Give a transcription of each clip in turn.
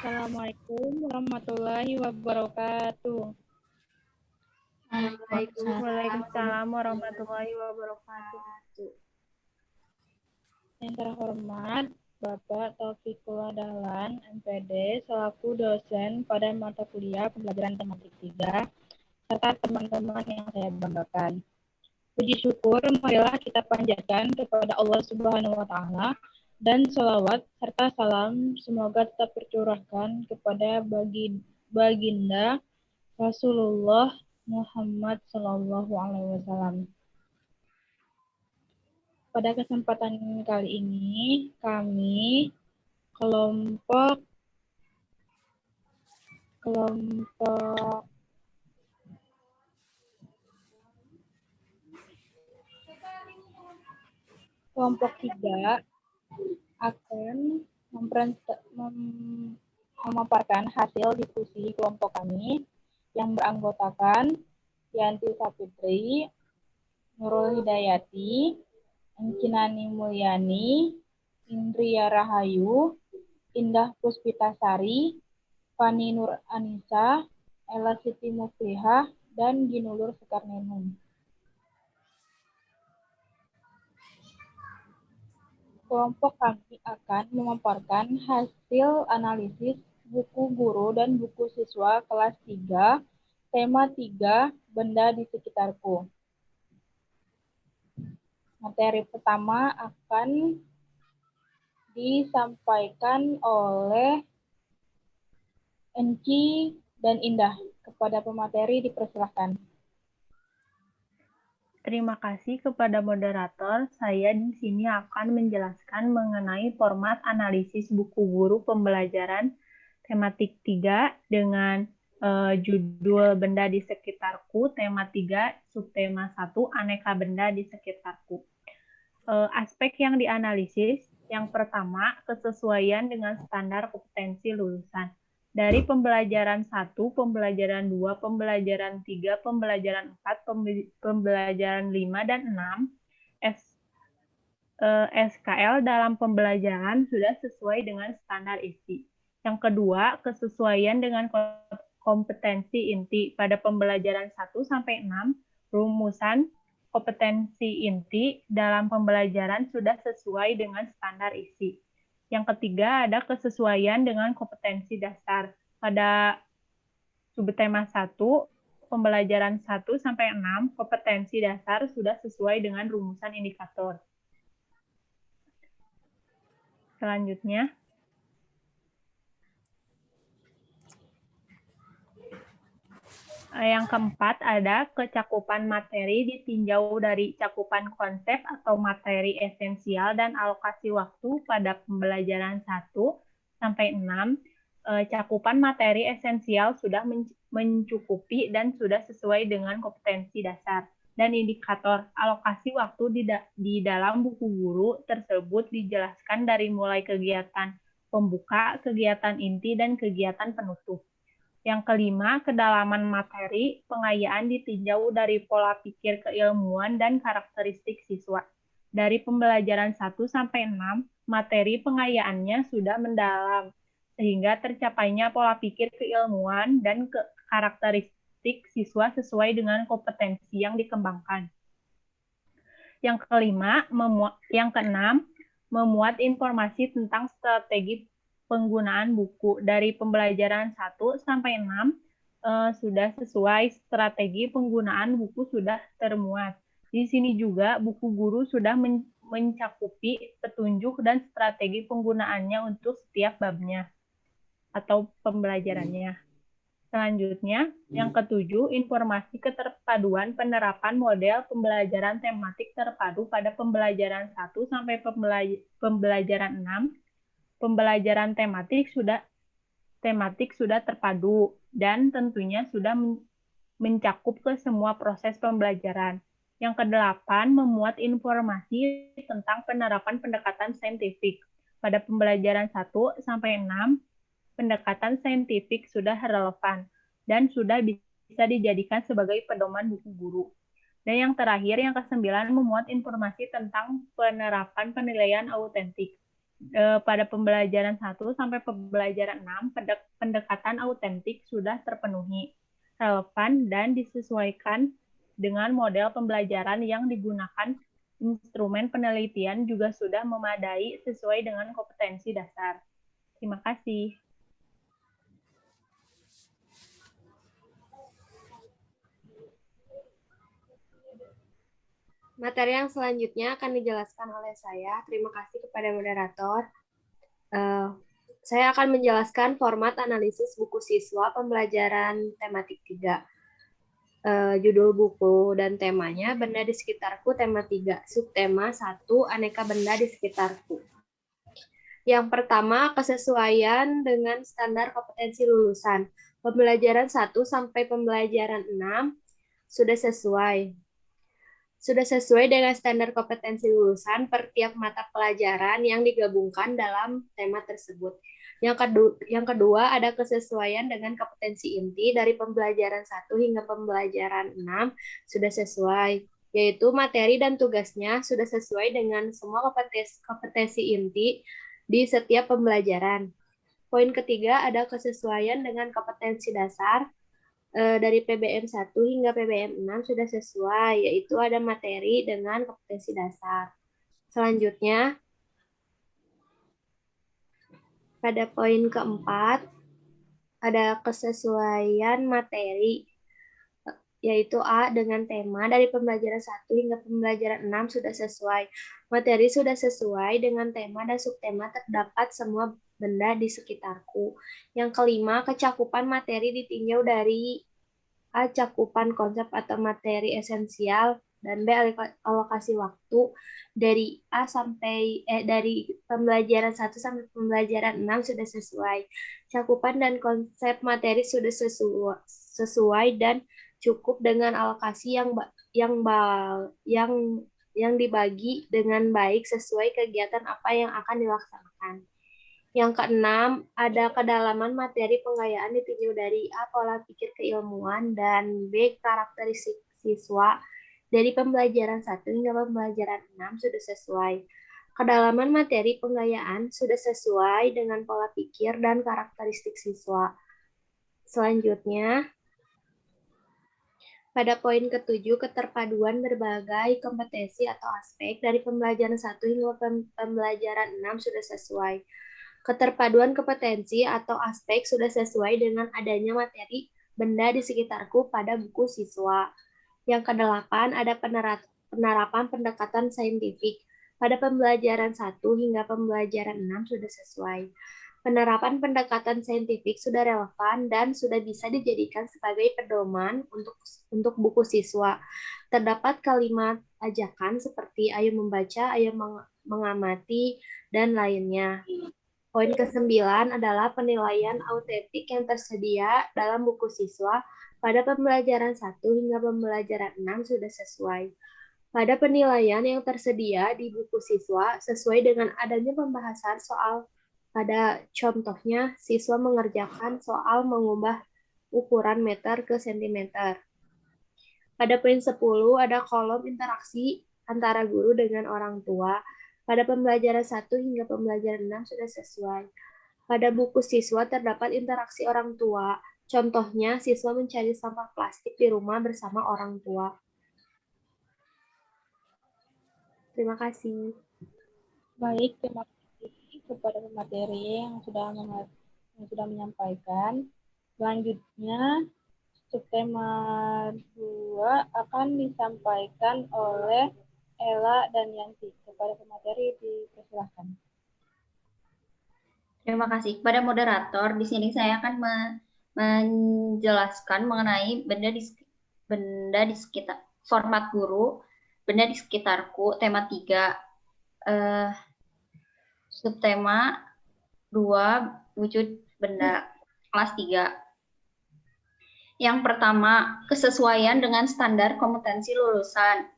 Assalamualaikum warahmatullahi wabarakatuh. Waalaikumsalam warahmatullahi wabarakatuh. Yang terhormat Bapak Taufikul Dahlan, MPD, selaku dosen pada mata kuliah pembelajaran tematik 3, serta teman-teman yang saya banggakan. Puji syukur marilah kita panjatkan kepada Allah Subhanahu wa Ta'ala, dan sholawat serta salam semoga tetap tercurahkan kepada baginda Rasulullah Muhammad Sallallahu Alaihi Wasallam. Pada kesempatan kali ini, kami kelompok kelompok 3 akan memaparkan hasil diskusi kelompok kami yang beranggotakan Yanti Sapitri, Nurul Hidayati, Encinani Mulyani, Indria Rahayu, Indah Puspitasari, Fani Nur Anissa, Ella Siti Muflihah, dan Ginulur Sekarnenum. Kelompok kami akan memaparkan hasil analisis buku guru dan buku siswa kelas 3, tema 3, benda di sekitarku. Materi pertama akan disampaikan oleh Enci dan Indah. Kepada pemateri dipersilahkan. Terima kasih kepada moderator. Saya di sini akan menjelaskan mengenai format analisis buku guru pembelajaran tematik 3 dengan judul benda di sekitarku, tema 3, subtema 1, aneka benda di sekitarku. Aspek yang dianalisis, yang pertama, kesesuaian dengan standar kompetensi lulusan. Dari pembelajaran 1, pembelajaran 2, pembelajaran 3, pembelajaran 4, pembelajaran 5, dan 6, SKL dalam pembelajaran sudah sesuai dengan standar isi. Yang kedua, kesesuaian dengan kompetensi inti. Pada pembelajaran 1-6, rumusan kompetensi inti dalam pembelajaran sudah sesuai dengan standar isi. Yang ketiga, ada kesesuaian dengan kompetensi dasar. Pada subtema 1, pembelajaran 1-6, kompetensi dasar sudah sesuai dengan rumusan indikator. Selanjutnya, yang keempat ada kecakupan materi ditinjau dari cakupan konsep atau materi esensial dan alokasi waktu pada pembelajaran 1-6. Cakupan materi esensial sudah mencukupi dan sudah sesuai dengan kompetensi dasar. Dan indikator alokasi waktu di dalam buku guru tersebut dijelaskan dari mulai kegiatan pembuka, kegiatan inti, dan kegiatan penutup. Yang kelima, kedalaman materi, pengayaan ditinjau dari pola pikir keilmuan dan karakteristik siswa. Dari pembelajaran 1-6, materi pengayaannya sudah mendalam, sehingga tercapainya pola pikir keilmuan dan karakteristik siswa sesuai dengan kompetensi yang dikembangkan. Yang keenam, memuat informasi tentang strategi penggunaan buku. Dari pembelajaran 1-6 sudah sesuai strategi penggunaan buku sudah termuat. Di sini juga buku guru sudah mencakupi petunjuk dan strategi penggunaannya untuk setiap babnya atau pembelajarannya. Selanjutnya, yang ketujuh, informasi keterpaduan penerapan model pembelajaran tematik terpadu pada pembelajaran 1 sampai pembelajaran 6. Pembelajaran tematik sudah terpadu dan tentunya sudah mencakup ke semua proses pembelajaran. Yang kedelapan, memuat informasi tentang penerapan pendekatan saintifik. Pada pembelajaran 1-6, pendekatan saintifik sudah relevan dan sudah bisa dijadikan sebagai pedoman buku guru. Dan yang terakhir, yang ke-9, memuat informasi tentang penerapan penilaian autentik. pada pembelajaran 1 sampai pembelajaran 6, pendekatan autentik sudah terpenuhi, relevan, dan disesuaikan dengan model pembelajaran yang digunakan. Instrumen penelitian juga sudah memadai sesuai dengan kompetensi dasar. Terima kasih. Materi yang selanjutnya akan dijelaskan oleh saya. Terima kasih kepada moderator. Saya akan menjelaskan format analisis buku siswa pembelajaran tematik 3. Judul buku dan temanya Benda di Sekitarku, tema 3. Subtema 1, Aneka Benda di Sekitarku. Yang pertama, kesesuaian dengan standar kompetensi lulusan. Pembelajaran 1 sampai pembelajaran 6 sudah sesuai. Sudah sesuai dengan standar kompetensi lulusan per tiap mata pelajaran yang digabungkan dalam tema tersebut. Yang kedua, ada kesesuaian dengan kompetensi inti dari pembelajaran 1 hingga pembelajaran 6 sudah sesuai, yaitu materi dan tugasnya sudah sesuai dengan semua kompetensi inti di setiap pembelajaran. Poin ketiga, ada kesesuaian dengan kompetensi dasar dari PBM 1 hingga PBM 6 sudah sesuai, yaitu ada materi dengan kompetensi dasar. Selanjutnya, pada poin keempat, ada kesesuaian materi, yaitu A dengan tema dari pembelajaran 1 hingga pembelajaran 6 sudah sesuai. Materi sudah sesuai dengan tema dan subtema terdapat semua benda di sekitarku. Yang kelima, kecakupan materi ditinjau dari A, cakupan konsep atau materi esensial, dan B, alokasi waktu dari A sampai dari pembelajaran 1 sampai pembelajaran 6 sudah sesuai. Cakupan dan konsep materi sudah sesuai dan cukup dengan alokasi yang dibagi dengan baik sesuai kegiatan apa yang akan dilaksanakan. Yang keenam, ada kedalaman materi penggayaan ditinjau dari A, pola pikir keilmuan, dan B, karakteristik siswa. Dari pembelajaran 1 hingga pembelajaran 6 sudah sesuai. Kedalaman materi penggayaan sudah sesuai dengan pola pikir dan karakteristik siswa. Selanjutnya, pada poin ketujuh, keterpaduan berbagai kompetensi atau aspek dari pembelajaran 1 hingga pembelajaran 6 sudah sesuai. Keterpaduan kompetensi atau aspek sudah sesuai dengan adanya materi benda di sekitarku pada buku siswa. Yang kedelapan, ada penerapan pendekatan saintifik. Pada pembelajaran 1 hingga pembelajaran 6 sudah sesuai. Penerapan pendekatan saintifik sudah relevan dan sudah bisa dijadikan sebagai pedoman untuk buku siswa. Terdapat kalimat ajakan seperti ayo membaca, ayo mengamati, dan lainnya. Poin ke-9 adalah penilaian autentik yang tersedia dalam buku siswa pada pembelajaran 1 hingga pembelajaran 6 sudah sesuai. Pada penilaian yang tersedia di buku siswa sesuai dengan adanya pembahasan soal, pada contohnya siswa mengerjakan soal mengubah ukuran meter ke sentimeter. Pada poin 10 ada kolom interaksi antara guru dengan orang tua. Pada pembelajaran 1 hingga pembelajaran 6 sudah sesuai. Pada buku siswa terdapat interaksi orang tua. Contohnya, siswa mencari sampah plastik di rumah bersama orang tua. Terima kasih. Baik, terima kasih kepada pemateri yang sudah menyampaikan. Selanjutnya, subtema 2 akan disampaikan oleh Ella dan Yanti. Kepada pemateri dipersilahkan. Terima kasih kepada moderator. Di sini saya akan menjelaskan mengenai benda di sekitar format guru, benda di sekitarku, tema 3, subtema 2, wujud benda, kelas 3. Yang pertama, kesesuaian dengan standar kompetensi lulusan.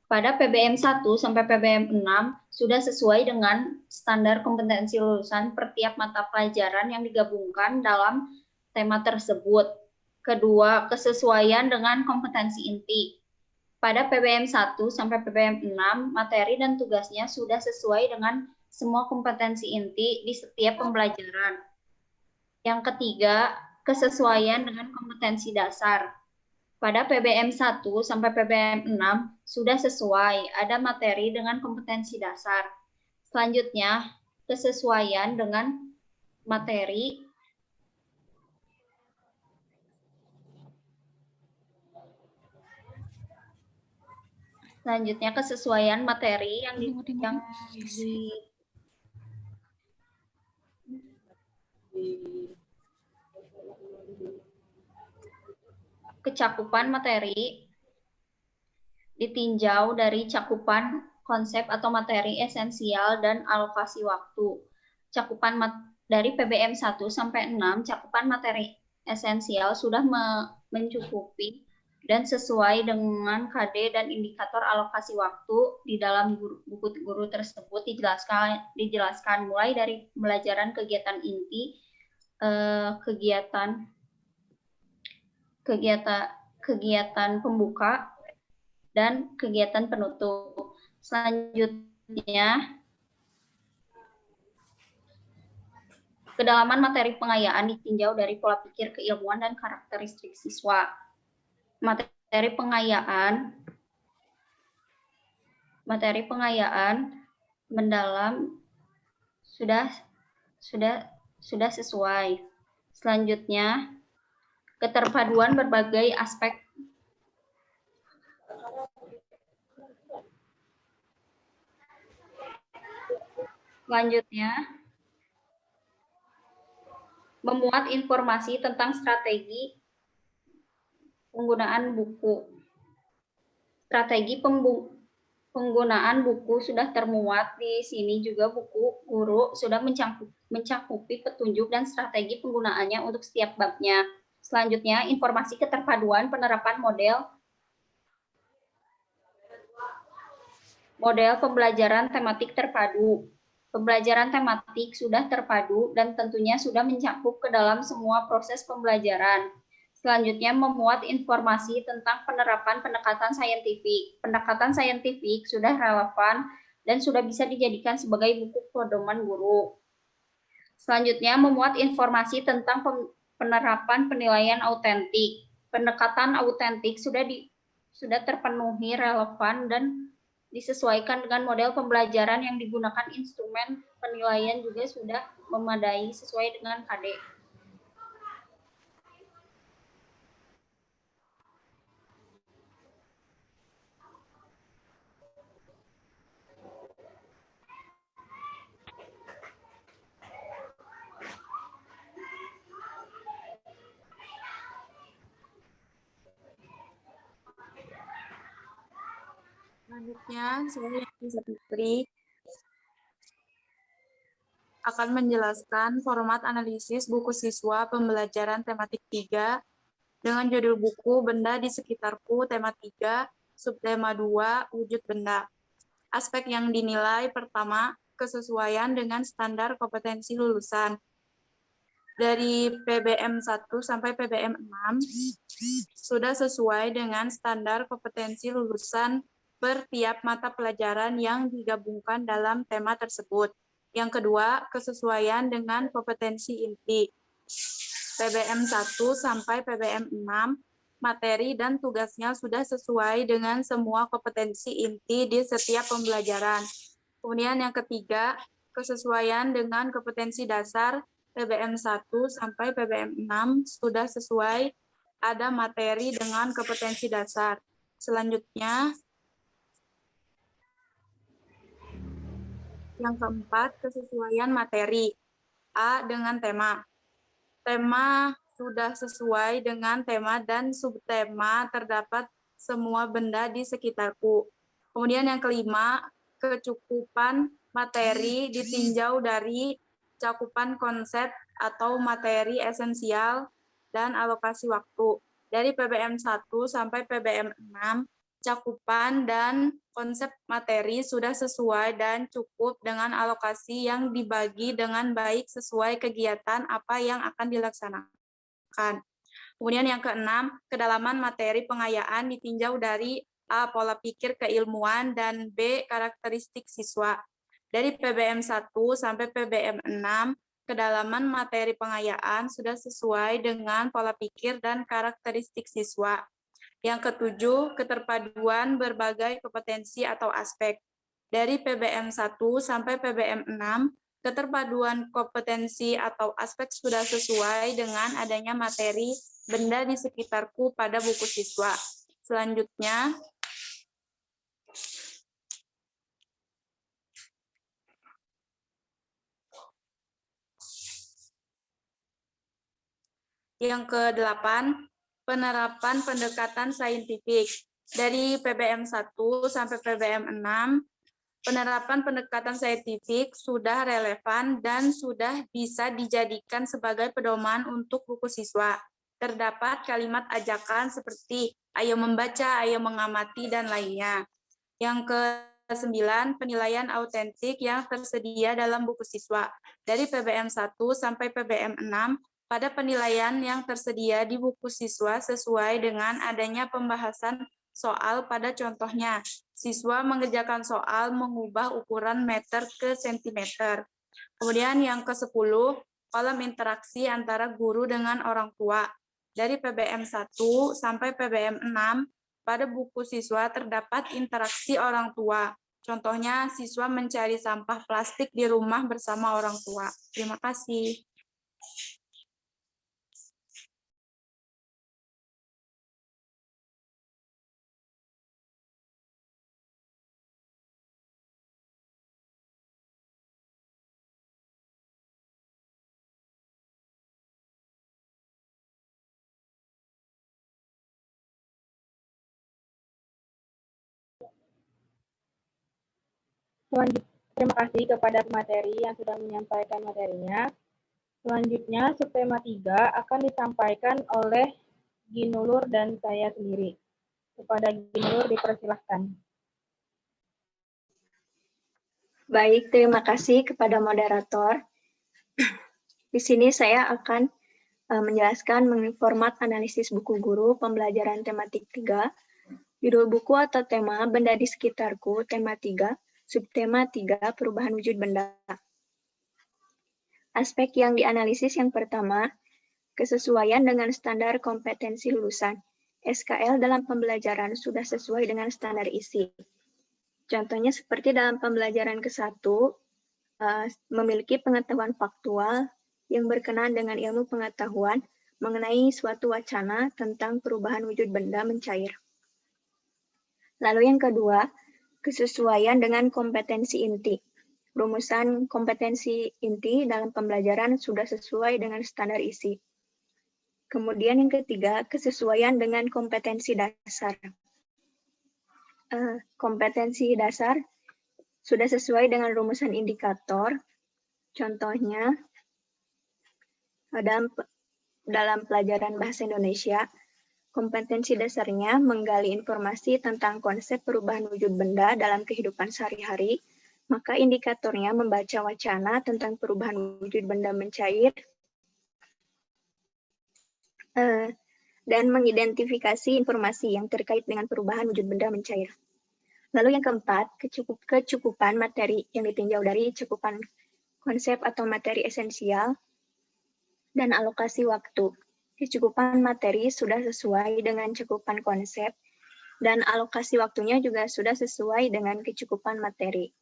Pada PBM 1 sampai PBM 6 sudah sesuai dengan standar kompetensi lulusan per tiap mata pelajaran yang digabungkan dalam tema tersebut. Kedua, kesesuaian dengan kompetensi inti. Pada PBM 1 sampai PBM 6, materi dan tugasnya sudah sesuai dengan semua kompetensi inti di setiap pembelajaran. Yang ketiga, kesesuaian dengan kompetensi dasar. Pada PBM 1 sampai PBM 6 sudah sesuai, ada materi dengan kompetensi dasar. Selanjutnya, kesesuaian dengan materi yang kecakupan materi ditinjau dari cakupan konsep atau materi esensial dan alokasi waktu. Cakupan dari PBM 1 sampai 6, cakupan materi esensial sudah mencukupi dan sesuai dengan KD dan indikator alokasi waktu di dalam buku guru tersebut dijelaskan mulai dari pembelajaran kegiatan inti, kegiatan pembuka, dan kegiatan penutup. Selanjutnya, kedalaman materi pengayaan ditinjau dari pola pikir keilmuan dan karakteristik siswa. Materi pengayaan mendalam sudah sesuai. Selanjutnya, keterpaduan berbagai aspek. Selanjutnya, memuat informasi tentang strategi penggunaan buku. Strategi penggunaan buku sudah termuat di sini juga. Buku guru sudah mencakupi petunjuk dan strategi penggunaannya untuk setiap babnya. Selanjutnya, informasi keterpaduan penerapan model pembelajaran tematik terpadu. Pembelajaran tematik sudah terpadu dan tentunya sudah mencakup ke dalam semua proses pembelajaran. Selanjutnya, memuat informasi tentang penerapan pendekatan saintifik. Pendekatan saintifik sudah relevan dan sudah bisa dijadikan sebagai buku pedoman guru. Selanjutnya, memuat informasi tentang penerapan penilaian autentik. Pendekatan autentik sudah terpenuhi, relevan, dan disesuaikan dengan model pembelajaran yang digunakan. Instrumen penilaian juga sudah memadai sesuai dengan KD. Selanjutnya, saya Yanisa Fitri akan menjelaskan format analisis buku siswa pembelajaran tematik 3 dengan judul buku Benda di Sekitarku, tema 3, subtema 2, wujud benda. Aspek yang dinilai pertama, kesesuaian dengan standar kompetensi lulusan. Dari PBM 1 sampai PBM 6 sudah sesuai dengan standar kompetensi lulusan per tiap mata pelajaran yang digabungkan dalam tema tersebut. Yang kedua, kesesuaian dengan kompetensi inti. PBM 1 sampai PBM 6, materi dan tugasnya sudah sesuai dengan semua kompetensi inti di setiap pembelajaran. Kemudian yang ketiga, kesesuaian dengan kompetensi dasar. PBM 1 sampai PBM 6 sudah sesuai, ada materi dengan kompetensi dasar. Selanjutnya, yang keempat, kesesuaian materi. A dengan tema. Tema sudah sesuai dengan tema dan subtema terdapat semua benda di sekitarku. Kemudian yang kelima, kecukupan materi ditinjau dari cakupan konsep atau materi esensial dan alokasi waktu. Dari PBM 1 sampai PBM 6, cakupan dan konsep materi sudah sesuai dan cukup dengan alokasi yang dibagi dengan baik sesuai kegiatan apa yang akan dilaksanakan. Kemudian yang keenam, kedalaman materi pengayaan ditinjau dari A, pola pikir keilmuan, dan B, karakteristik siswa. Dari PBM 1 sampai PBM 6, kedalaman materi pengayaan sudah sesuai dengan pola pikir dan karakteristik siswa. Yang ketujuh, keterpaduan berbagai kompetensi atau aspek. Dari PBM 1 sampai PBM 6, keterpaduan kompetensi atau aspek sudah sesuai dengan adanya materi benda di sekitarku pada buku siswa. Selanjutnya, yang ke-8, penerapan pendekatan saintifik. Dari PBM 1 sampai PBM 6, penerapan pendekatan saintifik sudah relevan dan sudah bisa dijadikan sebagai pedoman untuk buku siswa. Terdapat kalimat ajakan seperti ayo membaca, ayo mengamati, dan lainnya. Yang ke-9, penilaian autentik yang tersedia dalam buku siswa. Dari PBM 1 sampai PBM 6, pada penilaian yang tersedia di buku siswa sesuai dengan adanya pembahasan soal pada contohnya. Siswa mengerjakan soal mengubah ukuran meter ke sentimeter. Kemudian yang ke-10, kolom interaksi antara guru dengan orang tua. Dari PBM 1 sampai PBM 6, pada buku siswa terdapat interaksi orang tua. Contohnya, siswa mencari sampah plastik di rumah bersama orang tua. Terima kasih. Terima kasih kepada pemateri yang sudah menyampaikan materinya. Selanjutnya, subtema 3 akan disampaikan oleh Ginulur dan saya sendiri. Kepada Ginulur dipersilahkan. Baik, terima kasih kepada moderator. Di sini saya akan menjelaskan mengenai format analisis buku guru pembelajaran tematik 3. Judul buku atau tema benda di sekitarku, tema 3, subtema 3, perubahan wujud benda. Aspek yang dianalisis yang pertama, kesesuaian dengan standar kompetensi lulusan. SKL dalam pembelajaran sudah sesuai dengan standar isi. Contohnya seperti dalam pembelajaran ke-1, memiliki pengetahuan faktual yang berkenaan dengan ilmu pengetahuan mengenai suatu wacana tentang perubahan wujud benda mencair. Lalu yang kedua, kesesuaian dengan kompetensi inti. Rumusan kompetensi inti dalam pembelajaran sudah sesuai dengan standar isi. Kemudian yang ketiga, kesesuaian dengan kompetensi dasar. Kompetensi dasar sudah sesuai dengan rumusan indikator. Contohnya, dalam pelajaran bahasa Indonesia, kompetensi dasarnya menggali informasi tentang konsep perubahan wujud benda dalam kehidupan sehari-hari, maka indikatornya membaca wacana tentang perubahan wujud benda mencair dan mengidentifikasi informasi yang terkait dengan perubahan wujud benda mencair. Lalu yang keempat, kecukupan materi yang ditinjau dari cakupan konsep atau materi esensial dan alokasi waktu. Kecukupan materi sudah sesuai dengan cakupan konsep dan alokasi waktunya juga sudah sesuai dengan kecukupan materi.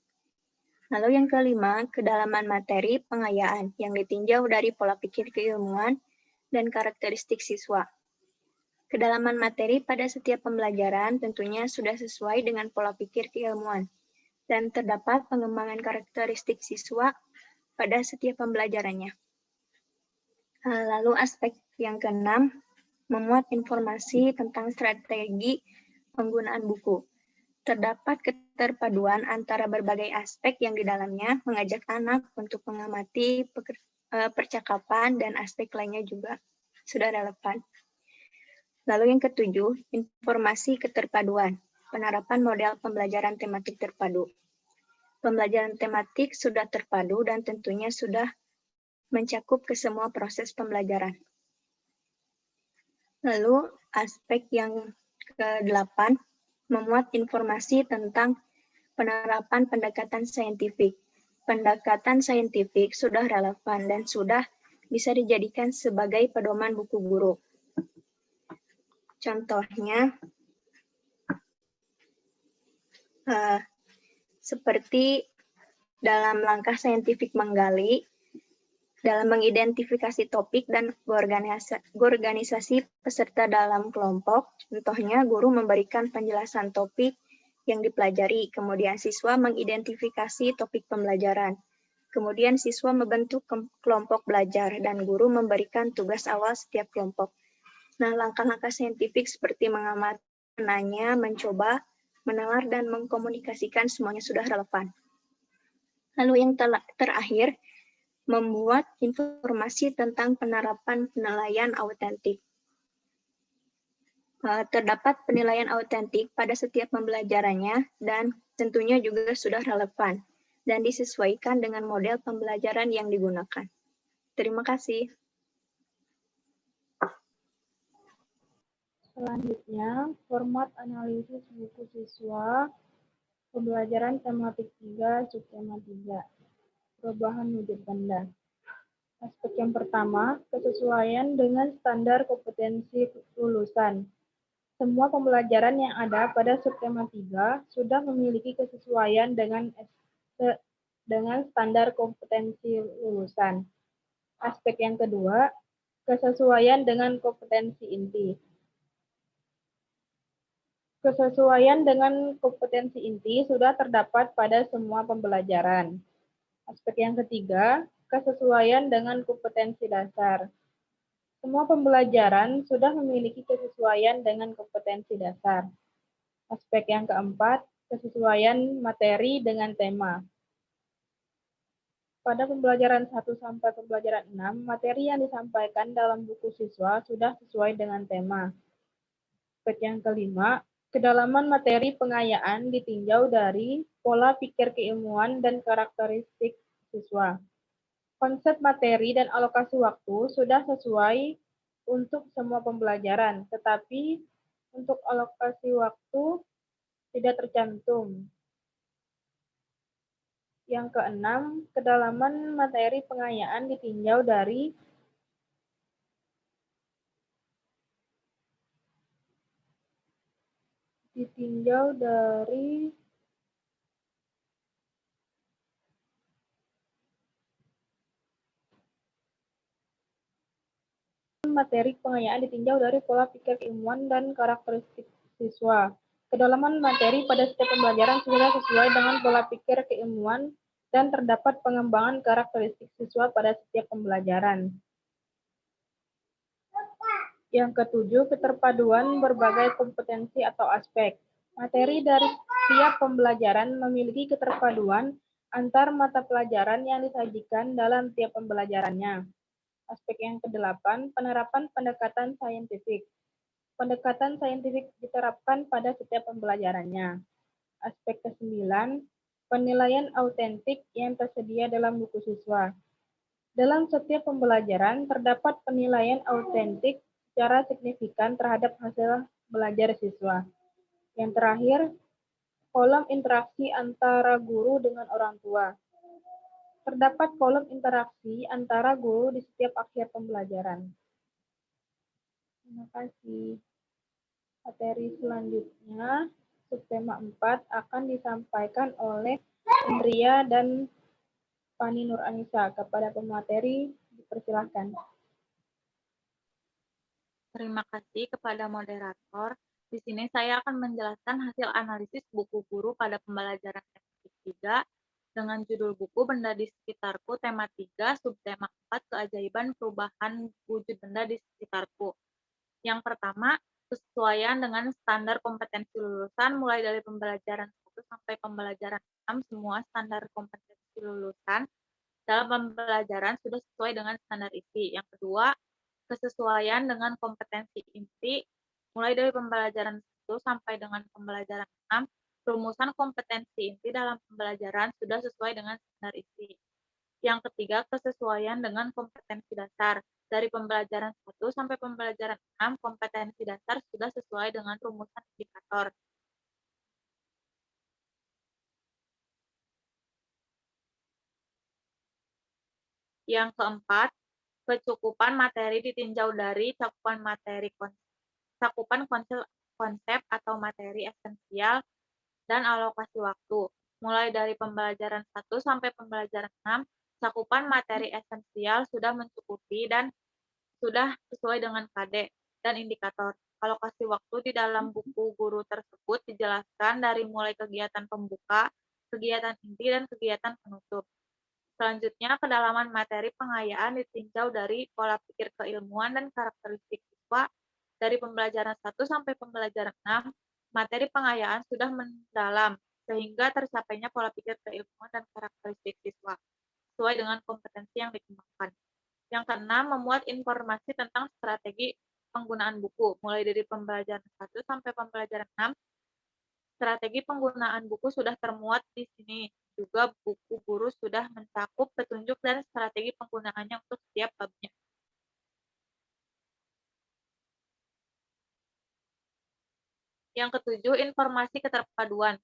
Lalu yang kelima, kedalaman materi pengayaan yang ditinjau dari pola pikir keilmuan dan karakteristik siswa. Kedalaman materi pada setiap pembelajaran tentunya sudah sesuai dengan pola pikir keilmuan dan terdapat pengembangan karakteristik siswa pada setiap pembelajarannya. Lalu aspek yang keenam, memuat informasi tentang strategi penggunaan buku. Terdapat keterpaduan antara berbagai aspek yang di dalamnya mengajak anak untuk mengamati percakapan dan aspek lainnya juga sudah relevan. Lalu yang ketujuh, informasi keterpaduan, penerapan model pembelajaran tematik terpadu. Pembelajaran tematik sudah terpadu dan tentunya sudah mencakup ke semua proses pembelajaran. Lalu aspek yang ke-8, memuat informasi tentang penerapan pendekatan saintifik. pendekatan saintifik sudah relevan dan sudah bisa dijadikan sebagai pedoman buku guru. Contohnya, seperti dalam langkah saintifik menggali, dalam mengidentifikasi topik dan organisasi peserta dalam kelompok. Contohnya, guru memberikan penjelasan topik yang dipelajari, kemudian siswa mengidentifikasi topik pembelajaran. Kemudian siswa membentuk kelompok belajar dan guru memberikan tugas awal setiap kelompok. Nah, langkah-langkah saintifik seperti mengamati, menanya, mencoba, mendengar, dan mengkomunikasikan semuanya sudah relevan. Lalu yang terakhir, membuat informasi tentang penerapan penilaian autentik. Terdapat penilaian autentik pada setiap pembelajarannya dan tentunya juga sudah relevan dan disesuaikan dengan model pembelajaran yang digunakan. Terima kasih. Selanjutnya, format analisis buku siswa, pembelajaran tematik 3, subtema 3, perubahan wujud benda. Aspek yang pertama, kesesuaian dengan standar kompetensi lulusan. Semua pembelajaran yang ada pada subtema 3 sudah memiliki kesesuaian dengan standar kompetensi lulusan. Aspek yang kedua, kesesuaian dengan kompetensi inti. Kesesuaian dengan kompetensi inti sudah terdapat pada semua pembelajaran. Aspek yang ketiga, kesesuaian dengan kompetensi dasar. Semua pembelajaran sudah memiliki kesesuaian dengan kompetensi dasar. Aspek yang keempat, kesesuaian materi dengan tema. Pada pembelajaran 1 sampai pembelajaran 6, materi yang disampaikan dalam buku siswa sudah sesuai dengan tema. Aspek yang kelima, kedalaman materi pengayaan ditinjau dari pola pikir keilmuan dan karakteristik siswa. Konsep materi dan alokasi waktu sudah sesuai untuk semua pembelajaran, tetapi untuk alokasi waktu tidak tercantum. Yang keenam, kedalaman materi pengayaan ditinjau dari pola pikir keilmuan dan karakteristik siswa. Kedalaman materi pada setiap pembelajaran sudah sesuai dengan pola pikir keilmuan dan terdapat pengembangan karakteristik siswa pada setiap pembelajaran. Yang ketujuh, keterpaduan berbagai kompetensi atau aspek. Materi dari setiap pembelajaran memiliki keterpaduan antar mata pelajaran yang disajikan dalam tiap pembelajarannya. Aspek yang kedelapan, penerapan pendekatan saintifik. Pendekatan saintifik diterapkan pada setiap pembelajarannya. Aspek ke-9, penilaian autentik yang tersedia dalam buku siswa. Dalam setiap pembelajaran terdapat penilaian autentik secara signifikan terhadap hasil belajar siswa. Yang terakhir, kolom interaksi antara guru dengan orang tua. Terdapat kolom interaksi antara guru di setiap akhir pembelajaran. Terima kasih. Materi selanjutnya, subtema 4 akan disampaikan oleh Indria dan Fani Nur Anissa. Kepada pemateri, dipersilahkan. Terima kasih kepada moderator. Di sini saya akan menjelaskan hasil analisis buku guru pada pembelajaran tematik 3 dengan judul buku Benda di Sekitarku, tema 3, subtema 4, keajaiban perubahan wujud benda di sekitarku. Yang pertama, kesesuaian dengan standar kompetensi lulusan mulai dari pembelajaran 1 sampai pembelajaran 6, semua standar kompetensi lulusan dalam pembelajaran sudah sesuai dengan standar isi. Yang kedua, kesesuaian dengan kompetensi inti mulai dari pembelajaran 1 sampai dengan pembelajaran 6, rumusan kompetensi inti dalam pembelajaran sudah sesuai dengan standar isi. Yang ketiga, kesesuaian dengan kompetensi dasar. Dari pembelajaran 1 sampai pembelajaran 6, kompetensi dasar sudah sesuai dengan rumusan indikator. Yang keempat, kecukupan materi ditinjau dari cakupan konsep atau materi esensial dan alokasi waktu. Mulai dari pembelajaran 1 sampai pembelajaran 6, cakupan materi esensial sudah mencukupi dan sudah sesuai dengan KD dan indikator. Alokasi waktu di dalam buku guru tersebut dijelaskan dari mulai kegiatan pembuka, kegiatan inti, dan kegiatan penutup. Selanjutnya, kedalaman materi pengayaan ditinjau dari pola pikir keilmuan dan karakteristik siswa. Dari pembelajaran 1 sampai pembelajaran 6, materi pengayaan sudah mendalam, sehingga tercapainya pola pikir keilmuan dan karakteristik siswa, sesuai dengan kompetensi yang dikembangkan. Yang keenam, memuat informasi tentang strategi penggunaan buku, mulai dari pembelajaran 1 sampai pembelajaran 6. Strategi penggunaan buku sudah termuat di sini. Juga buku guru sudah mencakup petunjuk dan strategi penggunaannya untuk setiap babnya. Yang ketujuh, informasi keterpaduan.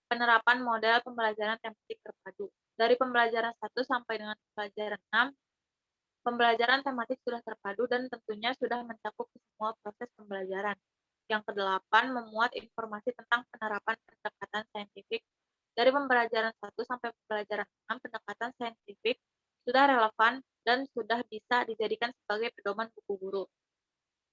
Penerapan model pembelajaran tematik terpadu. Dari pembelajaran 1 sampai dengan pembelajaran 6, pembelajaran tematik sudah terpadu dan tentunya sudah mencakup semua proses pembelajaran. Yang kedelapan, memuat informasi tentang penerapan pendekatan saintifik. Dari pembelajaran 1 sampai pembelajaran 6, pendekatan saintifik sudah relevan dan sudah bisa dijadikan sebagai pedoman buku guru.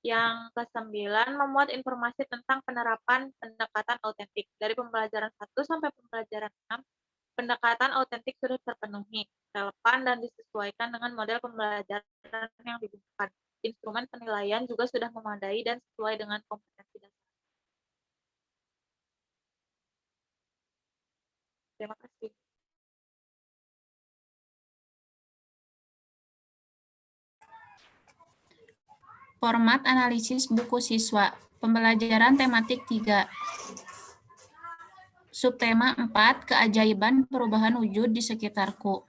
Yang kesembilan, memuat informasi tentang penerapan pendekatan autentik. Dari pembelajaran 1 sampai pembelajaran 6, pendekatan autentik sudah terpenuhi, relevan, dan disesuaikan dengan model pembelajaran yang digunakan. Instrumen penilaian juga sudah memadai dan sesuai dengan kompetensi dasar. Terima kasih. Format analisis buku siswa, pembelajaran tematik 3. Subtema 4, keajaiban perubahan wujud di sekitarku.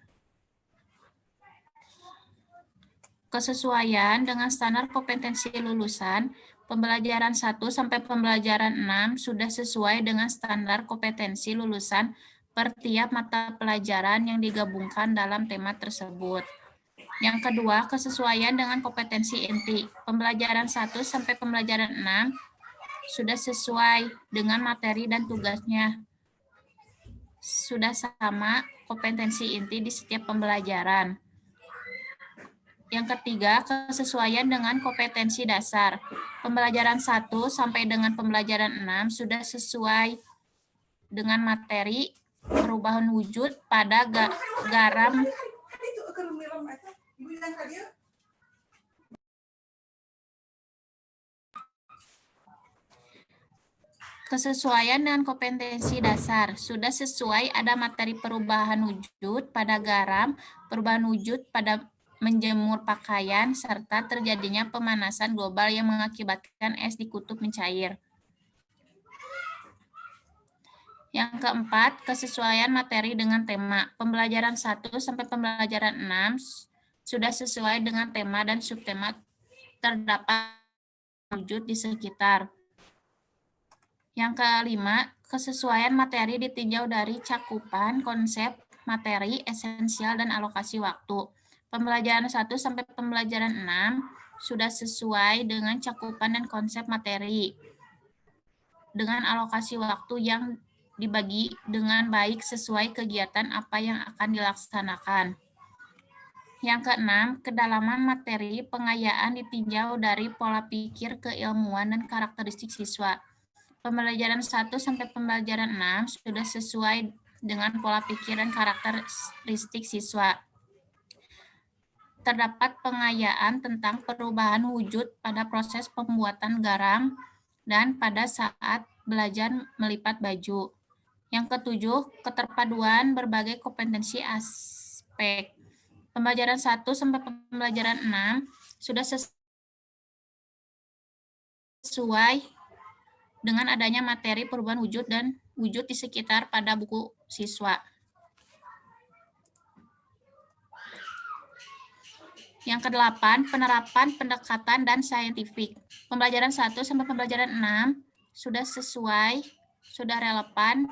Kesesuaian dengan standar kompetensi lulusan, pembelajaran 1 sampai pembelajaran 6 sudah sesuai dengan standar kompetensi lulusan per tiap mata pelajaran yang digabungkan dalam tema tersebut. Yang kedua, kesesuaian dengan kompetensi inti. Pembelajaran 1 sampai pembelajaran 6 sudah sesuai dengan materi dan tugasnya. Sudah sama kompetensi inti di setiap pembelajaran. Yang ketiga, kesesuaian dengan kompetensi dasar. Pembelajaran 1 sampai dengan pembelajaran 6 sudah sesuai dengan materi perubahan wujud pada garam kesesuaian dengan kompetensi dasar. Sudah sesuai ada materi perubahan wujud pada garam, perubahan wujud pada menjemur pakaian, serta terjadinya pemanasan global yang mengakibatkan es di kutub mencair. Yang keempat, kesesuaian materi dengan tema. Pembelajaran 1 sampai pembelajaran 6 sudah sesuai dengan tema dan subtema terdapat wujud di sekitar. Yang kelima, kesesuaian materi ditinjau dari cakupan, konsep, materi, esensial, dan alokasi waktu. Pembelajaran 1 sampai pembelajaran 6 sudah sesuai dengan cakupan dan konsep materi dengan alokasi waktu yang dibagi dengan baik sesuai kegiatan apa yang akan dilaksanakan. Yang keenam, kedalaman materi pengayaan ditinjau dari pola pikir keilmuan dan karakteristik siswa. Pembelajaran 1 sampai pembelajaran 6 sudah sesuai dengan pola pikir dan karakteristik siswa. Terdapat pengayaan tentang perubahan wujud pada proses pembuatan garam dan pada saat belajar melipat baju. Yang ketujuh, keterpaduan berbagai kompetensi aspek. Pembelajaran 1 sampai pembelajaran 6 sudah sesuai dengan adanya materi perubahan wujud dan wujud di sekitar pada buku siswa. Yang kedelapan, penerapan pendekatan dan saintifik. Pembelajaran 1 sampai pembelajaran 6 sudah sesuai, sudah relevan,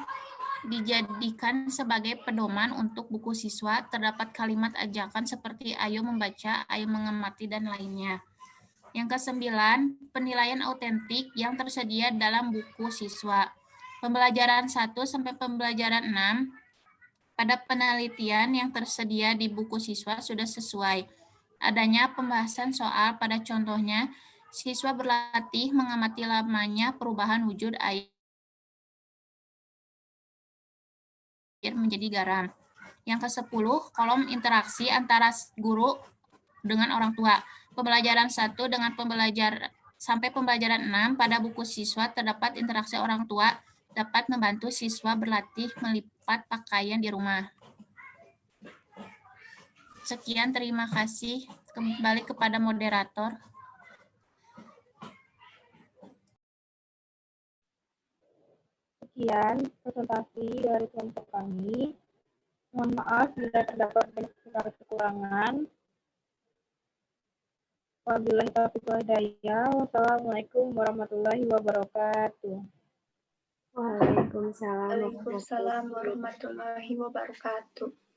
dijadikan sebagai pedoman untuk buku siswa. Terdapat kalimat ajakan seperti ayo membaca, ayo mengamati, dan lainnya. Yang kesembilan, penilaian autentik yang tersedia dalam buku siswa. Pembelajaran 1 sampai pembelajaran 6 pada penelitian yang tersedia di buku siswa sudah sesuai. Adanya pembahasan soal pada contohnya, siswa berlatih mengamati lamanya perubahan wujud air menjadi garam. Yang ke-10, kolom interaksi antara guru dengan orang tua. Pembelajaran 1 dengan sampai pembelajaran 6 pada buku siswa terdapat interaksi orang tua dapat membantu siswa berlatih melipat pakaian di rumah. Sekian, terima kasih. Kembali kepada moderator. Sekian presentasi dari kelompok kami. Mohon maaf bila terdapat banyak sekali kekurangan. Wabillahi taufiq wal hidayah. Wassalamualaikum warahmatullahi wabarakatuh. Waalaikumsalam Waalaikumsalam warahmatullahi wabarakatuh.